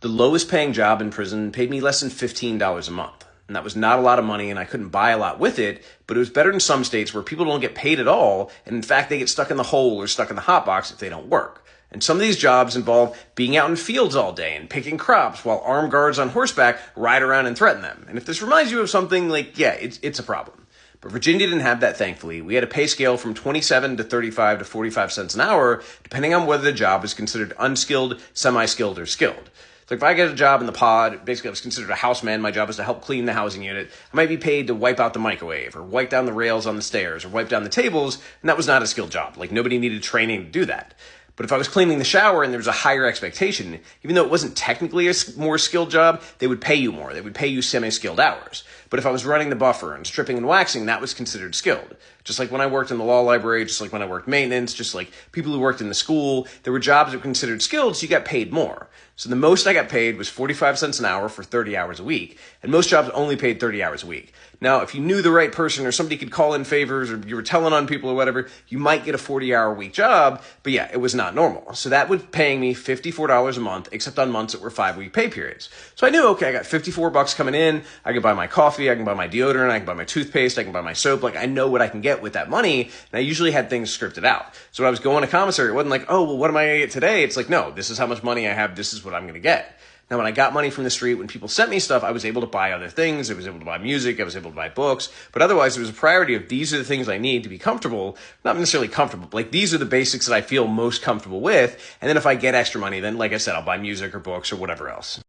The lowest paying job in prison paid me less than $15 a month. And that was not a lot of money, and I couldn't buy a lot with it, but it was better than some states where people don't get paid at all, and in fact, they get stuck in the hole or stuck in the hot box if they don't work. And some of these jobs involve being out in fields all day and picking crops while armed guards on horseback ride around and threaten them. And if this reminds you of something, it's a problem. But Virginia didn't have that, thankfully. We had a pay scale from 27 to 35 to 45 cents an hour, depending on whether the job was considered unskilled, semi-skilled, or skilled. So if I get a job in the pod, basically I was considered a houseman. My job is to help clean the housing unit. I might be paid to wipe out the microwave or wipe down the rails on the stairs or wipe down the tables, and that was not a skilled job. Nobody needed training to do that. But if I was cleaning the shower and there was a higher expectation, even though it wasn't technically a more skilled job, they would pay you more. They would pay you semi-skilled hours. But if I was running the buffer and stripping and waxing, that was considered skilled. Just like when I worked in the law library, just like when I worked maintenance, just like people who worked in the school, there were jobs that were considered skilled, so you got paid more. So the most I got paid was 45 cents an hour for 30 hours a week, and most jobs only paid 30 hours a week. Now, if you knew the right person or somebody could call in favors or you were telling on people or whatever, you might get a 40-hour a week job, but yeah, it was not normal. So that was paying me $54 a month, except on months that were 5-week pay periods. So I knew, okay, I got $54 coming in, I can buy my coffee, I can buy my deodorant, I can buy my toothpaste, I can buy my soap, I know what I can get with that money, and I usually had things scripted out. So when I was going to commissary, it wasn't like, oh, well, what am I going to get today? It's like, no, this is how much money I have, this is what I'm going to get. Now, when I got money from the street, when people sent me stuff, I was able to buy other things. I was able to buy music. I was able to buy books. But otherwise, there was a priority of these are the things I need to be comfortable. Not necessarily comfortable, but these are the basics that I feel most comfortable with. And then if I get extra money, then like I said, I'll buy music or books or whatever else.